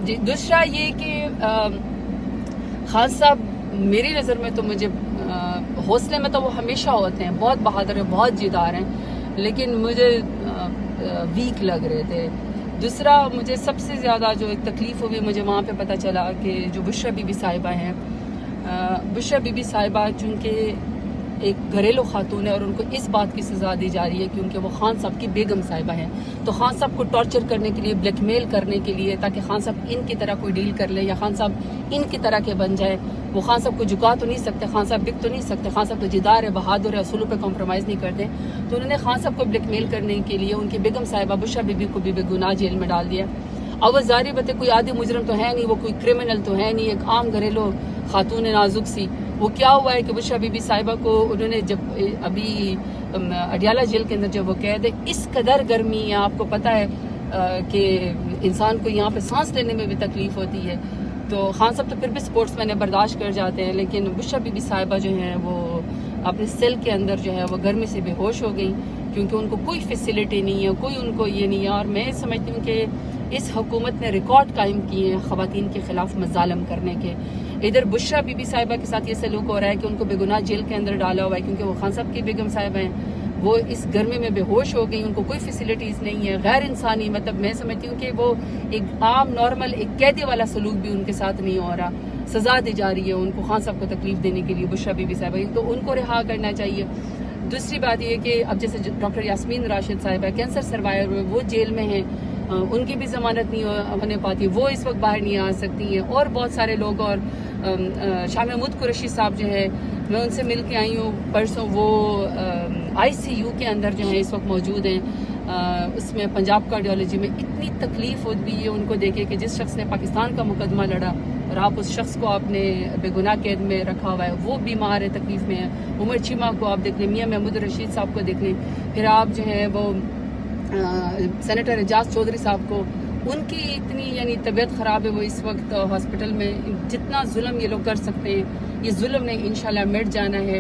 جی دوسرا یہ کہ خان صاحب میری نظر میں تو مجھے حوصلے میں تو وہ ہمیشہ ہوتے ہیں، بہت بہادر ہیں، بہت جیدار ہیں، لیکن مجھے ویک لگ رہے تھے۔ دوسرا مجھے سب سے زیادہ جو ایک تکلیف ہوئی مجھے وہاں پہ پتہ چلا کہ جو بشرا بی بی صاحبہ ہیں، بشرا بی بی صاحبہ چونکہ ایک گھریلو خاتون ہے اور ان کو اس بات کی سزا دی جا رہی ہے کیونکہ وہ خان صاحب کی بیگم صاحبہ ہیں، تو خان صاحب کو ٹارچر کرنے کے لیے، بلیک میل کرنے کے لیے، تاکہ خان صاحب ان کی طرح کوئی ڈیل کر لے یا خان صاحب ان کی طرح کے بن جائے۔ وہ خان صاحب کو جھکا تو نہیں سکتے، خان صاحب بک تو نہیں سکتے، خان صاحب تو جدار ہے، بہادر ہے، اصولوں پہ کمپرومائز نہیں کرتے، تو انہوں نے خان صاحب کو بلیک میل کرنے کے لیے ان کی بیگم صاحبہ بشرا بی بی کو بھی بے گناہ جیل میں ڈال دیا۔ اب وہ ظاہر بات ہے کوئی عادی مجرم تو ہے نہیں، وہ کوئی کرمنل تو ہے نہیں، ایک عام گھریلو خاتون نازک سی۔ وہ کیا ہوا ہے کہ بشرا بی بی صاحبہ کو انہوں نے جب ابھی اڈیالہ جیل کے اندر جب وہ قید ہے، اس قدر گرمی ہے، آپ کو پتہ ہے کہ انسان کو یہاں پہ سانس لینے میں بھی تکلیف ہوتی ہے، تو خان صاحب تو پھر بھی سپورٹس مین برداشت کر جاتے ہیں، لیکن بشرا بی بی صاحبہ جو ہیں وہ اپنے سیل کے اندر جو ہے وہ گرمی سے بے ہوش ہو گئی، کیونکہ ان کو کوئی فیسلٹی نہیں ہے، کوئی ان کو یہ نہیں ہے۔ اور میں سمجھتی ہوں کہ اس حکومت نے ریکارڈ قائم کیے ہیں خواتین کے خلاف مظالم کرنے کے۔ ادھر بشرا بی بی صاحبہ کے ساتھ یہ سلوک ہو رہا ہے کہ ان کو بے گناہ جیل کے اندر ڈالا ہوا ہے کیونکہ وہ خان صاحب کی بیگم صاحب ہیں، وہ اس گرمی میں بے ہوش ہو گئی، ان کو کوئی فیسلٹیز نہیں ہے، غیر انسانی، مطلب میں سمجھتی ہوں کہ وہ ایک عام نارمل ایک قیدی والا سلوک بھی ان کے ساتھ نہیں ہو رہا، سزا دی جا رہی ہے ان کو خان صاحب کو تکلیف دینے کے لیے بشرا بی بی صاحبہ، تو ان کو رہا کرنا چاہیے۔ دوسری بات یہ کہ اب جیسے ڈاکٹر یاسمین راشد صاحبہ کینسر سروائر وہ جیل میں ہیں، ان کی بھی ضمانت نہیں ہونے پاتی، وہ اس وقت باہر نہیں آ سکتی ہیں، اور بہت سارے لوگ، اور شاہ محمود قریشی صاحب جو ہے میں ان سے مل کے آئی ہوں پرسوں، وہ ICU کے اندر جو ہے اس وقت موجود ہیں، اس میں پنجاب کارڈیالوجی میں۔ اتنی تکلیف ہوتی ہے ان کو دیکھے کہ جس شخص نے پاکستان کا مقدمہ لڑا اور آپ اس شخص کو آپ نے بے گناہ قید میں رکھا ہوا ہے، وہ بیمار ہے، تکلیف میں ہے۔ عمر چیمہ کو آپ دیکھ لیں، میاں محمود رشید صاحب کو دیکھ لیں، پھر آپ جو ہے وہ سینیٹر اعجاز چودھری صاحب کو، ان کی اتنی یعنی طبیعت خراب ہے، وہ اس وقت ہاسپٹل میں۔ جتنا ظلم یہ لوگ کر سکتے ہیں یہ ظلم نے انشاءاللہ مٹ جانا ہے۔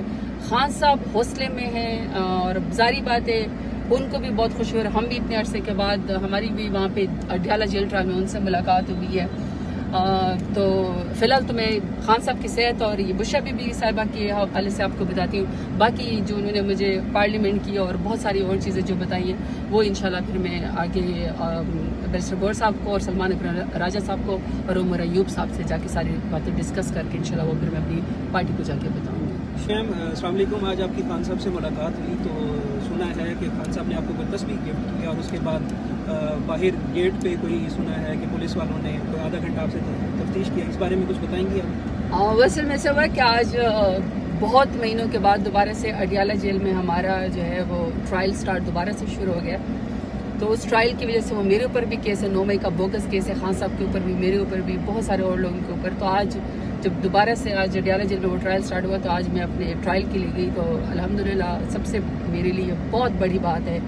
خان صاحب حوصلے میں ہیں اور ظاہری بات ہے ان کو بھی بہت خوشی ہو رہی ہے، ہم بھی اتنے عرصے کے بعد ہماری بھی وہاں پہ اڈیالہ جیل ٹرائل میں ان سے ملاقات ہوئی ہے، تو فی الحال تو میں خان صاحب کی صحت اور یہ بشرا بی بی صاحبہ کے حوالے سے آپ کو بتاتی ہوں، باقی جو انہوں نے مجھے پارلیمنٹ کی اور بہت ساری اور چیزیں جو بتائی ہیں وہ انشاءاللہ پھر میں آگے بیرسٹر گور صاحب کو اور سلمان اکرم راجہ صاحب کو اور عمر ایوب صاحب سے جا کے ساری باتیں ڈسکس کر کے انشاءاللہ وہ پھر میں اپنی پارٹی کو جا کے بتاؤں گی۔ شیم السلام علیکم، آج آپ کی خان صاحب سے ملاقات ہوئی تو سنا ہے کہ خان صاحب نے آپ کو برتس بھی گفٹ کیا اور اس کے بعد باہر گیٹ پہ کوئی سنا ہے کہ پولیس والوں نے کوئی آدھا گھنٹہ آپ سے تفتیش کیا، اس بارے میں کچھ بتائیں گی آپ؟ ویسے میں سے ہوا کہ آج بہت مہینوں کے بعد دوبارہ سے اڈیالہ جیل میں ہمارا جو ہے وہ ٹرائل سٹارٹ دوبارہ سے شروع ہو گیا، تو اس ٹرائل کی وجہ سے وہ میرے اوپر بھی کیس ہے، 9 مئی کا بوگس کیس ہے، خان صاحب کے اوپر بھی، میرے اوپر بھی، بہت سارے اور لوگوں کے اوپر، تو آج جب دوبارہ سے آج اڈیالہ جیل میں وہ ٹرائل سٹارٹ ہوا تو آج میں اپنے ٹرائل کے لیے گئی، تو الحمدللہ سب سے میرے لیے بہت بڑی بات ہے،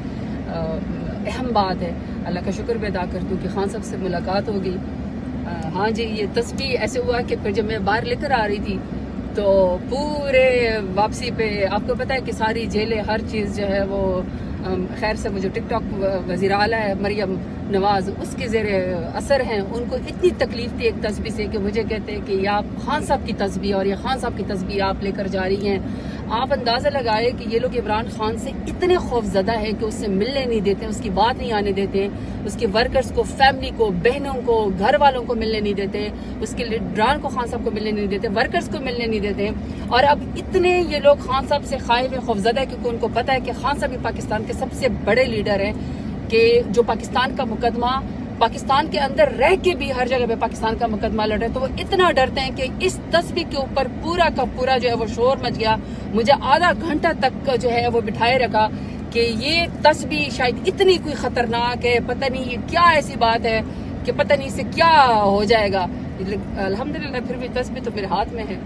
اہم بات ہے، اللہ کا شکر بھی ادا کرتی ہوں کہ خان صاحب سے ملاقات ہو گئی۔ ہاں جی، یہ تسبیح ایسے ہوا کہ پھر جب میں باہر لے کر آ رہی تھی تو پورے واپسی پہ آپ کو پتہ ہے کہ ساری جیلیں ہر چیز جو ہے وہ خیر سے مجھے ٹک ٹاک وزیر اعلیٰ ہے مریم نواز، اس کے زیر اثر ہیں، ان کو اتنی تکلیف تھی ایک تسبیح سے کہ مجھے کہتے ہیں کہ یہ آپ خان صاحب کی تسبیح اور یہ خان صاحب کی تسبیح آپ لے کر جا رہی ہیں۔ آپ اندازہ لگائے کہ یہ لوگ عمران خان سے اتنے خوف زدہ ہیں کہ اس سے ملنے نہیں دیتے، اس کی بات نہیں آنے دیتے، اس کے ورکرز کو، فیملی کو، بہنوں کو، گھر والوں کو ملنے نہیں دیتے، اس کے لیڈران کو خان صاحب کو ملنے نہیں دیتے، ورکرز کو ملنے نہیں دیتے، اور اب اتنے یہ لوگ خان صاحب سے خائف ہیں، خوف زدہ ہے، کیونکہ ان کو پتہ ہے کہ خان صاحب پاکستان کے سب سے بڑے لیڈر ہیں، کہ جو پاکستان کا مقدمہ پاکستان کے اندر رہ کے بھی ہر جگہ پہ پاکستان کا مقدمہ لڑ رہے، تو وہ اتنا ڈرتے ہیں کہ اس تسبیح کے اوپر پورا کا پورا جو ہے وہ شور مچ گیا، مجھے آدھا گھنٹہ تک جو ہے وہ بٹھائے رکھا کہ یہ تسبیح شاید اتنی کوئی خطرناک ہے، پتہ نہیں یہ کیا ایسی بات ہے کہ پتہ نہیں اس سے کیا ہو جائے گا۔ الحمدللہ پھر بھی تسبیح تو میرے ہاتھ میں ہے۔